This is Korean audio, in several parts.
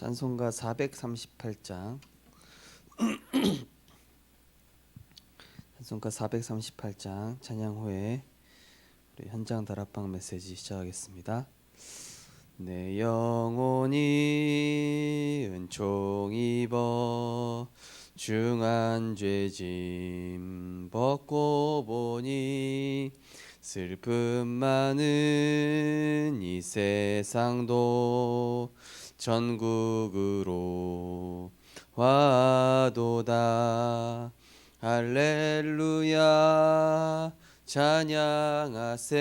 찬송가 438장 찬송가 438장 찬양 후에 우리 현장 다락방 메시지 시작하겠습니다. 내 영혼이 은총 입어 중한 죄짐 벗고 보니 슬픔 많은 이 세상도 천국으로 와도다. 할렐루야 찬양하세.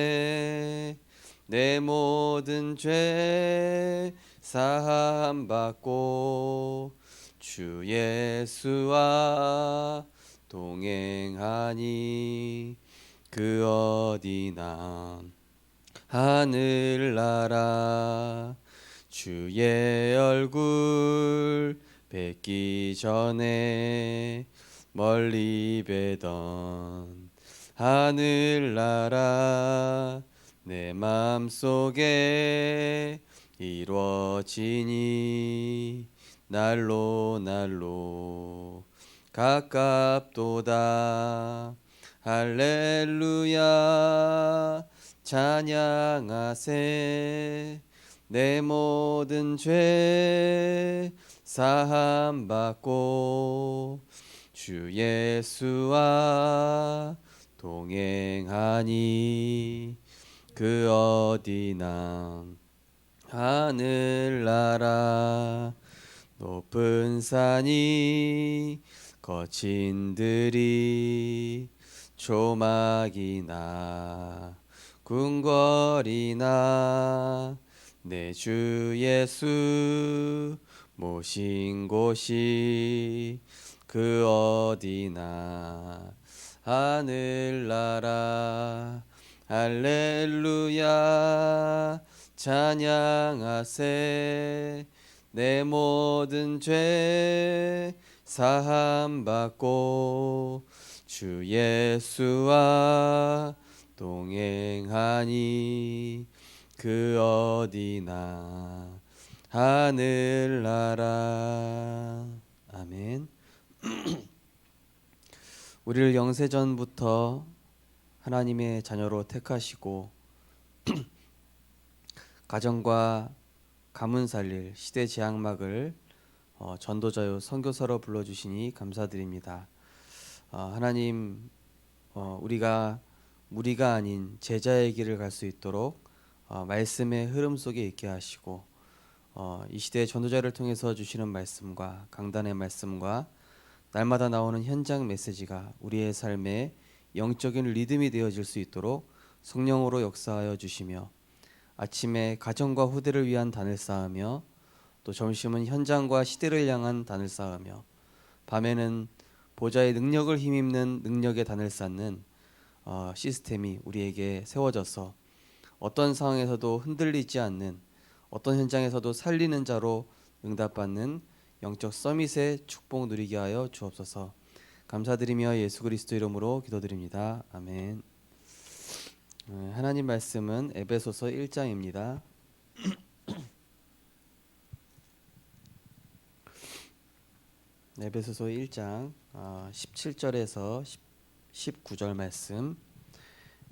내 모든 죄 사함 받고 주 예수와 동행하니 그 어디나 하늘나라 주의 얼굴 뵙기 전에 멀리 뵈던 하늘나라 내 맘속에 이루어지니 날로 날로 가깝도다. 할렐루야 찬양하세. 내 모든 죄 사함 받고 주 예수와 동행하니 그 어디나 하늘나라 높은 산이 거친 들이 조막이나 궁궐이나 내 주 예수 모신 곳이 그 어디나 하늘나라. 할렐루야 찬양하세. 내 모든 죄 사함 받고 주 예수와 동행하니 그 어디나 하늘나라. 아멘. 우리를 영세전부터 하나님의 자녀로 택하시고 가정과 가문 살릴 시대 지향막을 전도자요 선교사로 불러주시니 감사드립니다. 하나님, 우리가 무리가 아닌 제자의 길을 갈 수 있도록 말씀의 흐름 속에 있게 하시고 이 시대의 전도자를 통해서 주시는 말씀과 강단의 말씀과 날마다 나오는 현장 메시지가 우리의 삶에 영적인 리듬이 되어질 수 있도록 성령으로 역사하여 주시며 아침에 가정과 후대를 위한 단을 쌓으며 또 점심은 현장과 시대를 향한 단을 쌓으며 밤에는 보좌의 능력을 힘입는 능력의 단을 쌓는 시스템이 우리에게 세워져서 어떤 상황에서도 흔들리지 않는, 어떤 현장에서도 살리는 자로 응답받는 영적 서밋의 축복 누리게 하여 주옵소서. 감사드리며 예수 그리스도 이름으로 기도드립니다. 아멘. 하나님 말씀은 에베소서 1장입니다. 에베소서 1장 17절에서 19절 말씀.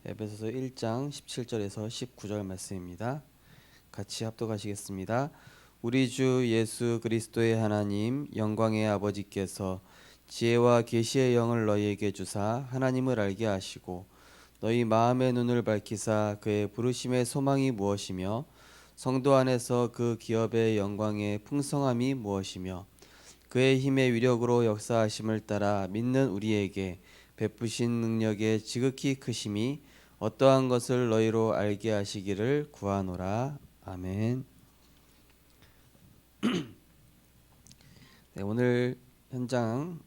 에베소서 1장 17절에서 19절 말씀입니다. 같이 합독하시겠습니다. 우리 주 예수 그리스도의 하나님 영광의 아버지께서 지혜와 계시의 영을 너희에게 주사 하나님을 알게 하시고 너희 마음의 눈을 밝히사 그의 부르심의 소망이 무엇이며 성도 안에서 그 기업의 영광의 풍성함이 무엇이며 그의 힘의 위력으로 역사하심을 따라 믿는 우리에게 베푸신 능력의 지극히 크심이 어떠한 것을 너희로 알게 하시기를 구하노라. 아멘. 네, 오늘 현장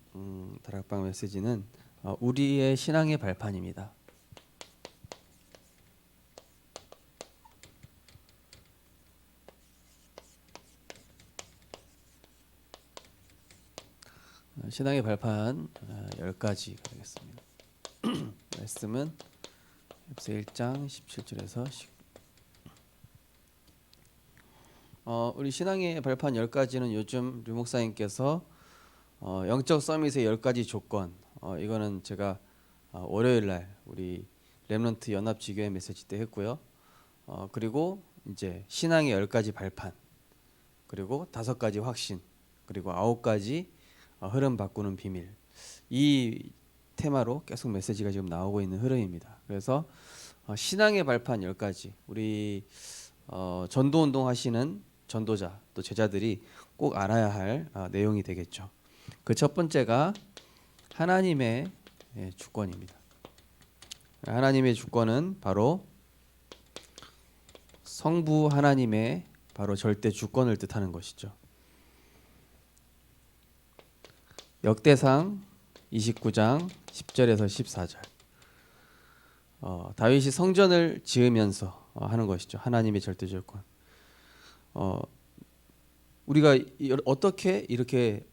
다락방 메시지는 우리의 신앙의 발판입니다. 신앙의 발판 10가지 가겠습니다. 말씀은 에베소 1장 17절에서 우리 신앙의 발판 10가지는 요즘 류 목사님께서 영적 서밋의 10가지 조건, 이거는 제가 월요일 날 우리 렘넌트 연합 지교회 메시지 때 했고요. 그리고 이제 신앙의 10가지 발판, 그리고 5가지 확신, 그리고 9가지 흐름 바꾸는 비밀, 이 테마로 계속 메시지가 지금 나오고 있는 흐름입니다. 그래서 신앙의 발판 10가지, 우리 전도 운동 하시는 전도자 또 제자들이 꼭 알아야 할 내용이 되겠죠. 그 첫 번째가 하나님의 주권입니다. 하나님의 주권은 바로 성부 하나님의 바로 절대 주권을 뜻하는 것이죠. 역대상 29장 10절에서 14절. 다윗이 성전을 지으면서 하는 것이죠. 하나님의 절대 주권. 우리가 어떻게 이렇게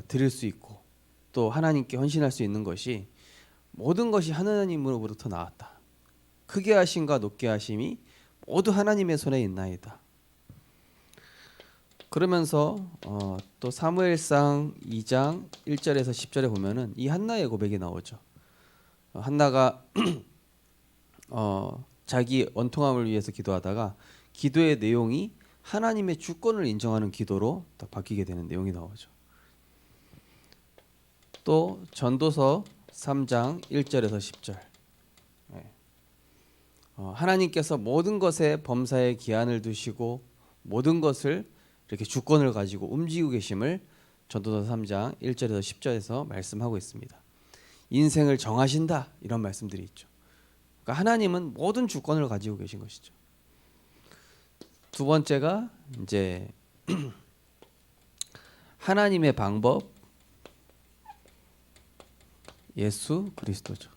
드릴 수 있고 또 하나님께 헌신할 수 있는 것이 모든 것이 하나님으로부터 나왔다. 크게 하심과 높게 하심이 모두 하나님의 손에 있나이다. 그러면서 또 사무엘상 2장 1절에서 10절에 보면은 이 한나의 고백이 나오죠. 한나가 자기 원통함을 위해서 기도하다가 기도의 내용이 하나님의 주권을 인정하는 기도로 또 바뀌게 되는 내용이 나오죠. 또 전도서 3장 1절에서 10절. 하나님께서 모든 것에 범사에 기한을 두시고 모든 것을 이렇게 주권을 가지고 움직이고 계심을 전도서 3장 1절에서 10절에서 말씀하고 있습니다. 인생을 정하신다, 이런 말씀들이 있죠. 그러니까 하나님은 모든 주권을 가지고 계신 것이죠. 두 번째가 이제 하나님의 방법, 예수 그리스도죠.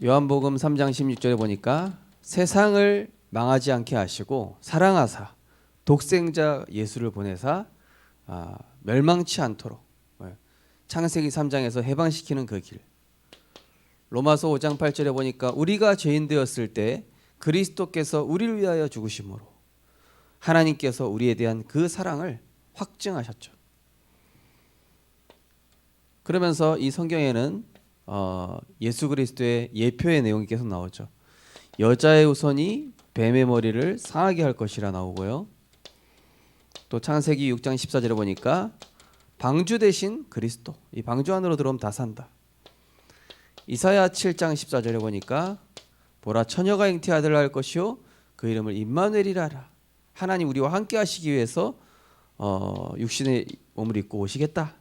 요한복음 3장 16절에 보니까 세상을 망하지 않게 하시고 사랑하사 독생자 예수를 보내사 멸망치 않도록, 창세기 3장에서 해방시키는 그 길. 로마서 5장 8절에 보니까 우리가 죄인 되었을 때 그리스도께서 우리를 위하여 죽으심으로 하나님께서 우리에 대한 그 사랑을 확증하셨죠. 그러면서 이 성경에는 예수 그리스도의 예표의 내용이 계속 나오죠. 여자의 후손이 뱀의 머리를 상하게 할 것이라 나오고요. 또 창세기 6장 14절에 보니까 방주 대신 그리스도, 이 방주 안으로 들어오면 다 산다. 이사야 7장 14절에 보니까 보라 처녀가 잉태아들을 할 것이요 그 이름을 임마누엘이라 하라. 하나님 우리와 함께 하시기 위해서 육신의 몸을 입고 오시겠다.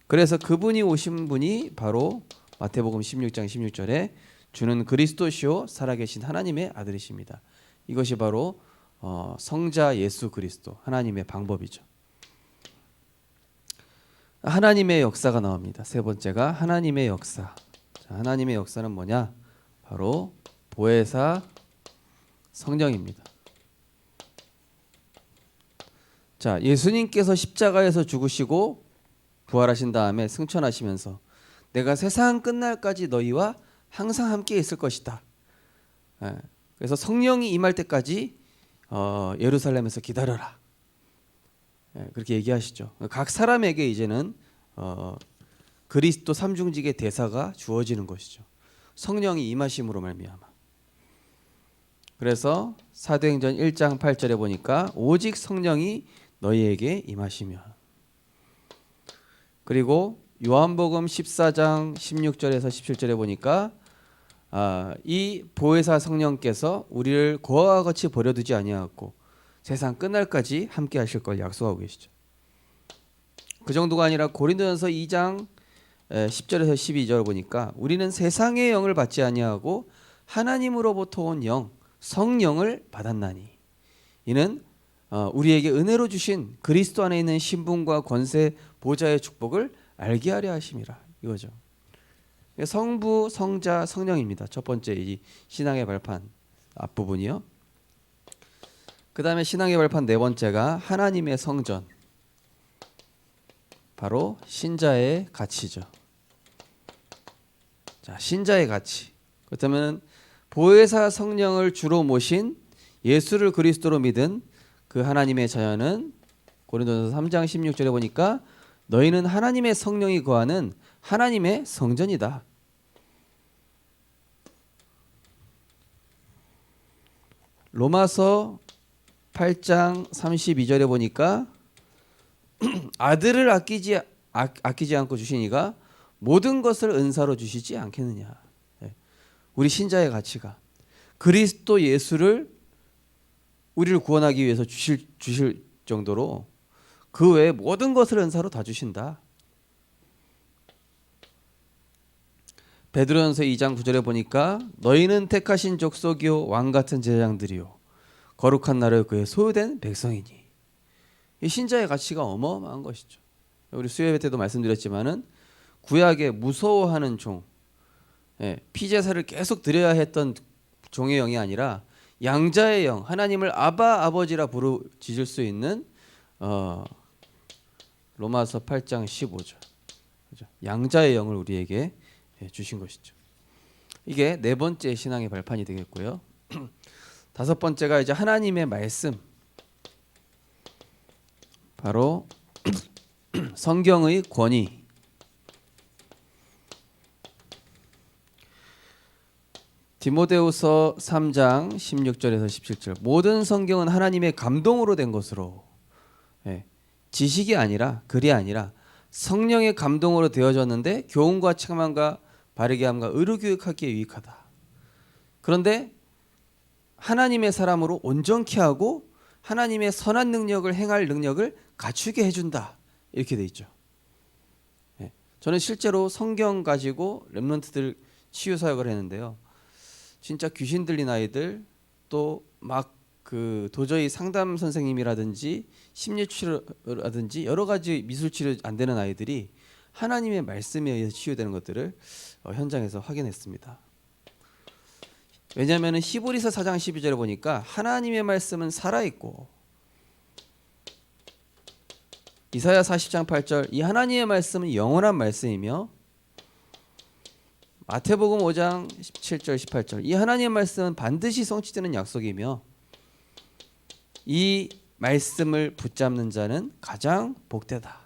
그래서 그분이 오신 분이 바로 마태복음 16장 16절에 주는 그리스도시요 살아계신 하나님의 아들이십니다. 이것이 바로 성자 예수 그리스도, 하나님의 방법이죠. 하나님의 역사가 나옵니다. 세 번째가 하나님의 역사. 자, 하나님의 역사는 뭐냐? 바로 보혜사 성령입니다. 자, 예수님께서 십자가에서 죽으시고 부활하신 다음에 승천하시면서 내가 세상 끝날까지 너희와 항상 함께 있을 것이다. 그래서 성령이 임할 때까지 예루살렘에서 기다려라. 그렇게 얘기하시죠. 각 사람에게 이제는 그리스도 삼중직의 대사가 주어지는 것이죠. 성령이 임하심으로 말미암아. 그래서 사도행전 1장 8절에 보니까 오직 성령이 너희에게 임하시며, 그리고 요한복음 14장 16절에서 17절에 보니까 이 보혜사 성령께서 우리를 고아와 같이 버려두지 아니하고 세상 끝날까지 함께 하실 걸 약속하고 계시죠. 그 정도가 아니라 고린도전서 2장 10절에서 12절 보니까 우리는 세상의 영을 받지 아니하고 하나님으로부터 온 영, 성령을 받았나니 이는 우리에게 은혜로 주신 그리스도 안에 있는 신분과 권세 보좌의 축복을 알게 하려 하심이라, 이거죠. 성부, 성자, 성령입니다. 첫 번째 이 신앙의 발판 앞부분이요. 그 다음에 신앙의 발판 네 번째가 하나님의 성전, 바로 신자의 가치죠. 자, 신자의 가치. 그렇다면 보혜사 성령을 주로 모신 예수를 그리스도로 믿은 그 하나님의 자녀는 고린도전서 3장 16절에 보니까 너희는 하나님의 성령이 거하는 하나님의 성전이다. 로마서 8장 32절에 보니까 아들을 아끼지 않고 주시니가 모든 것을 은사로 주시지 않겠느냐. 우리 신자의 가치가 그리스도 예수를 우리를 구원하기 위해서 주실 정도로 그 외에 모든 것을 은사로 다 주신다. 베드로전서 2장 9절에 보니까 너희는 택하신 족속이요 왕 같은 제사장들이요 거룩한 나라의 그의 소유된 백성이니. 이 신자의 가치가 어마어마한 것이죠. 우리 수요예배 때도 말씀드렸지만은 구약에 무서워하는 종, 피제사를 계속 드려야 했던 종의 영이 아니라 양자의 영, 하나님을 아바 아버지라 부르짖을 수 있는 로마서 8장 15절. 그죠? 양자의 영을 우리에게 주신 것이죠. 이게 네 번째 신앙의 발판이 되겠고요. 다섯 번째가 이제 하나님의 말씀. 바로 성경의 권위. 디모데후서 3장 16절에서 17절. 모든 성경은 하나님의 감동으로 된 것으로, 지식이 아니라 글이 아니라 성령의 감동으로 되어졌는데 교훈과 책망과 바르게 함과 의로 교육하기에 유익하다. 그런데 하나님의 사람으로 온전케 하고 하나님의 선한 능력을 행할 능력을 갖추게 해준다. 이렇게 돼 있죠. 저는 실제로 성경 가지고 렘넌트들 치유 사역을 했는데요. 진짜 귀신 들린 아이들, 또 막 그 도저히 상담 선생님이라든지 심리 치료라든지 여러 가지 미술 치료 안 되는 아이들이 하나님의 말씀에 의해서 치유되는 것들을 현장에서 확인했습니다. 왜냐하면 히브리서 4장 12절에 보니까 하나님의 말씀은 살아있고, 이사야 40장 8절 이 하나님의 말씀은 영원한 말씀이며, 마태복음 5장 17절 18절 이 하나님의 말씀은 반드시 성취되는 약속이며 이 말씀을 붙잡는 자는 가장 복되다.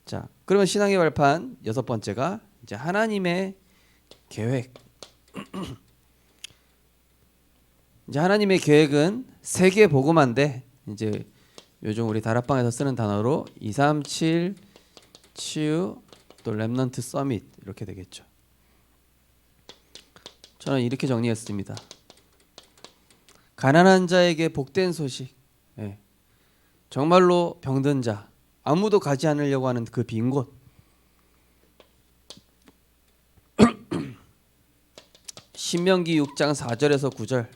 자, 그러면 신앙의 발판 여섯 번째가 이제 하나님의 계획. 이제 하나님의 계획은 세계 복음화인데, 이제 요즘 우리 다락방에서 쓰는 단어로 237 치유 또 렘넌트 서밋 이렇게 되겠죠. 저는 이렇게 정리했습니다. 가난한 자에게 복된 소식. 정말로 병든 자, 아무도 가지 않으려고 하는 그 빈 곳. 신명기 6장 4절에서 9절.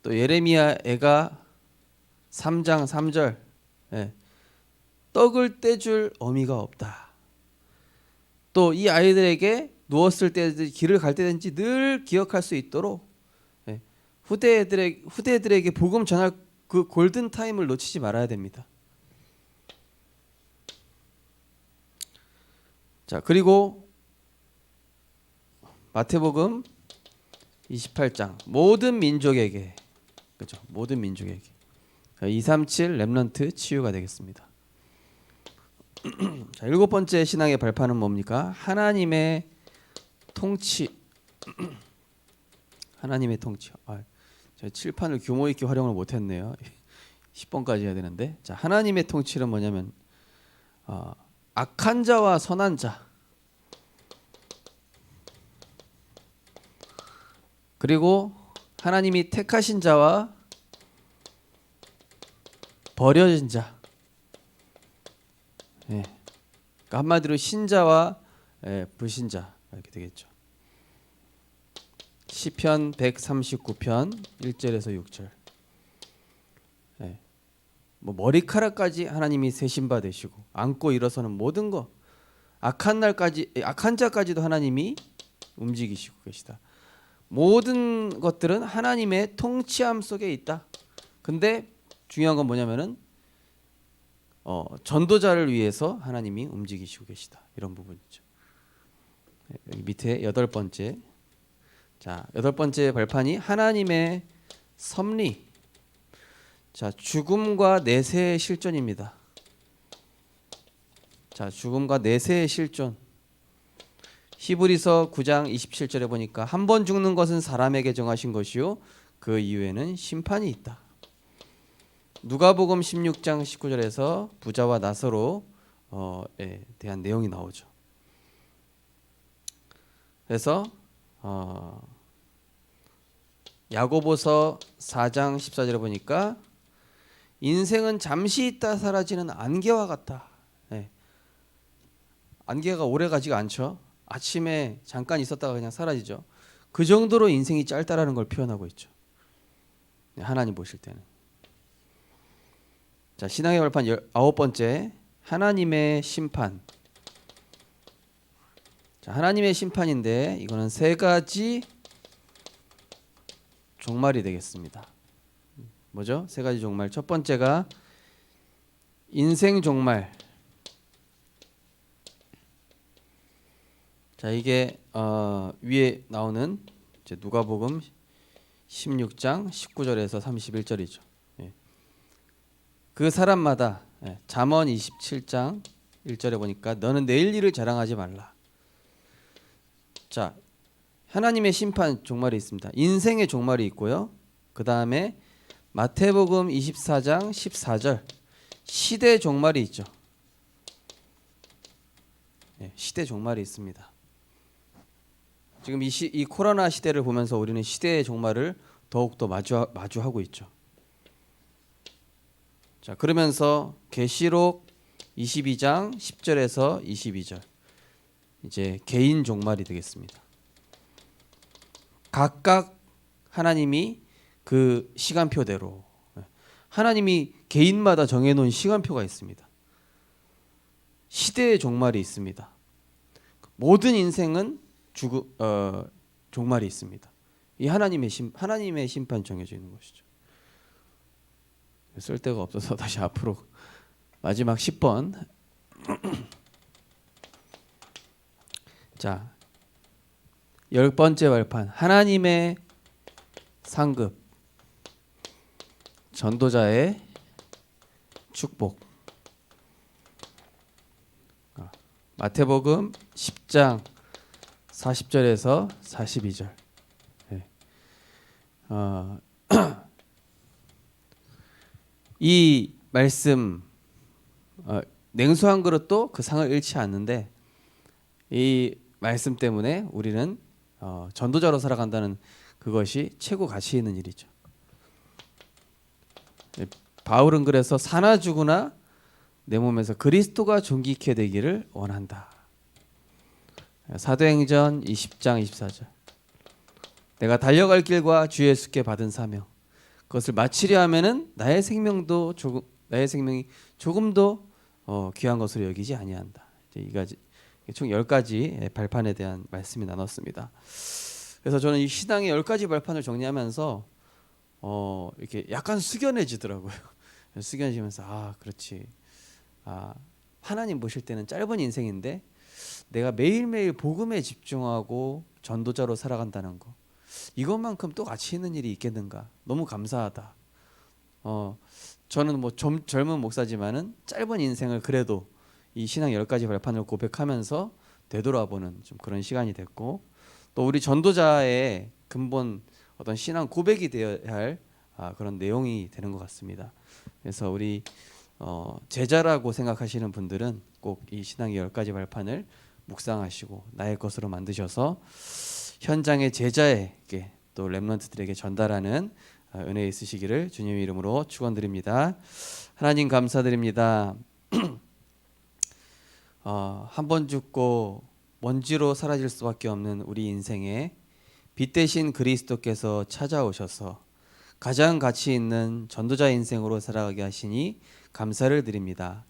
또 예레미야 애가 3장 3절. 떡을 떼줄 어미가 없다. 또 이 아이들에게 누웠을 때든지 길을 갈 때든지 늘 기억할 수 있도록 후대들에게 복음 전할 그 골든 타임을 놓치지 말아야 됩니다. 자, 그리고 마태복음 28장 모든 민족에게, 그렇죠? 모든 민족에게 237 렘넌트 치유가 되겠습니다. 자, 일곱 번째 신앙의 발판은 뭡니까? 하나님의 통치. 하나님의 통치. 제가 칠판을 규모 있게 활용을 못했네요. 10번까지 해야 되는데, 자, 하나님의 통치는 뭐냐면 악한 자와 선한 자, 그리고 하나님이 택하신 자와 버려진 자. 그러니까 한마디로 신자와 불신자 이렇게 되겠죠. 시편 139편 1절에서 6절. 뭐 머리카락까지 하나님이 세신 바 되시고 앉고 일어서는 모든 것, 악한 자까지도 하나님이 움직이시고 계시다. 모든 것들은 하나님의 통치함 속에 있다. 근데 중요한 건 뭐냐면은 전도자를 위해서 하나님이 움직이시고 계시다. 이런 부분이죠. 밑에 여덟 번째. 자, 여덟 번째 발판이 하나님의 섭리. 자, 죽음과 내세의 실존입니다. 자, 죽음과 내세의 실존. 히브리서 9장 27절에 보니까 한 번 죽는 것은 사람에게 정하신 것이요 그 이후에는 심판이 있다. 누가복음 16장 19절에서 부자와 나사로에 대한 내용이 나오죠. 그래서 야고보서 4장 14절에 보니까 인생은 잠시 있다 사라지는 안개와 같다. 안개가 오래 가지가 않죠. 아침에 잠깐 있었다가 그냥 사라지죠. 그 정도로 인생이 짧다라는 걸 표현하고 있죠. 하나님 보실 때는. 자, 신앙의 발판 아홉 번째, 하나님의 심판. 자, 하나님의 심판인데 이거는 세 가지 종말이 되겠습니다. 뭐죠? 세 가지 종말. 첫 번째가 인생 종말. 자, 이게 위에 나오는 이제 누가복음 16장 19절에서 31절이죠. 예. 그 사람마다 잠언 27장 1절에 보니까 너는 내일 일을 자랑하지 말라. 자, 하나님의 심판 종말이 있습니다. 인생의 종말이 있고요. 그 다음에 마태복음 24장 14절 시대 종말이 있죠. 시대 종말이 있습니다. 지금 이 코로나 시대를 보면서 우리는 시대의 종말을 더욱더 마주하고 있죠. 자, 그러면서 계시록 22장 10절에서 22절 이제 개인 종말이 되겠습니다. 각각 하나님이 그 시간표대로 하나님이 개인마다 정해놓은 시간표가 있습니다. 시대의 종말이 있습니다. 모든 인생은 종말이 있습니다. 이 하나님의 심판 정해져 있는 것이죠. 쓸 데가 없어서 다시 앞으로 마지막 10번. 자, 열 번째 발판 하나님의 상급. 전도자의 축복. 마태복음 10장 40절에서 42절. 이 말씀 냉수 한 그릇도 그 상을 잃지 않는데 이 말씀 때문에 우리는 전도자로 살아간다는 그것이 최고 가치 있는 일이죠. 바울은 그래서 사나 죽으나 내 몸에서 그리스도가 존귀케 되기를 원한다. 사도행전 20장 24절. 내가 달려갈 길과 주 예수께 받은 사명 그것을 마치려 하면은 나의 생명이 조금도 귀한 것으로 여기지 아니한다. 이제 총 10가지 발판에 대한 말씀이 나눴습니다. 그래서 저는 이 신앙의 10가지 발판을 정리하면서 이렇게 약간 숙연해지더라고요. 숙연해지면서 그렇지. 하나님 보실 때는 짧은 인생인데 내가 매일매일 복음에 집중하고 전도자로 살아간다는 거 이것만큼 또 가치 있는 일이 있겠는가. 너무 감사하다. 저는 뭐 젊은 목사지만은 짧은 인생을 그래도 이 신앙 10가지 발판을 고백하면서 되돌아보는 좀 그런 시간이 됐고 또 우리 전도자의 근본 어떤 신앙 고백이 되어야 할 그런 내용이 되는 것 같습니다. 그래서 우리 제자라고 생각하시는 분들은 꼭 이 신앙의 10가지 발판을 묵상하시고 나의 것으로 만드셔서 현장의 제자에게 또 렘넌트들에게 전달하는 은혜 있으시기를 주님의 이름으로 축원드립니다. 하나님 감사드립니다. 한 번 죽고 먼지로 사라질 수밖에 없는 우리 인생에 빛 대신 그리스도께서 찾아오셔서 가장 가치 있는 전도자 인생으로 살아가게 하시니 감사를 드립니다.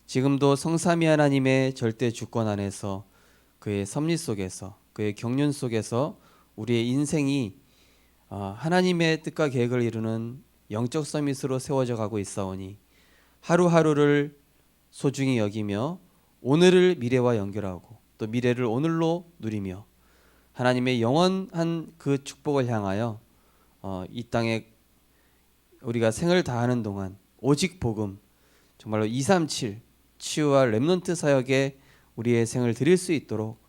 지금도 성삼위 하나님의 절대 주권 안에서 그의 섭리 속에서 그의 경륜 속에서 우리의 인생이 하나님의 뜻과 계획을 이루는 영적 서밋으로 세워져 가고 있사오니 하루하루를 소중히 여기며 오늘을 미래와 연결하고 또 미래를 오늘로 누리며 하나님의 영원한 그 축복을 향하여 이 땅에 우리가 생을 다하는 동안 오직 복음, 정말로 237 치유와 렘넌트 사역에 우리의 생을 드릴 수 있도록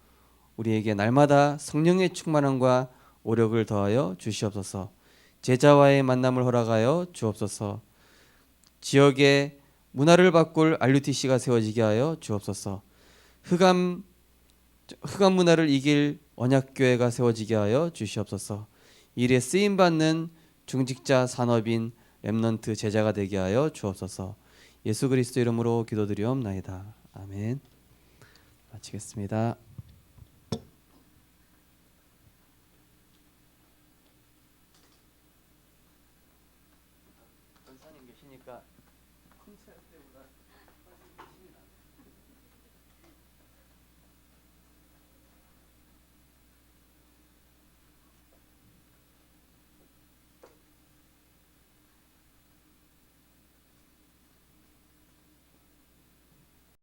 우리에게 날마다 성령의 충만함과 오력을 더하여 주시옵소서. 제자와의 만남을 허락하여 주옵소서. 지역에 문화를 바꿀 RUTC가 세워지게 하여 주옵소서. 흑암 문화를 이길 언약교회가 세워지게 하여 주시옵소서. 일에 쓰임받는 중직자 산업인 렘넌트 제자가 되게 하여 주옵소서. 예수 그리스도 이름으로 기도드리옵나이다. 아멘. 마치겠습니다.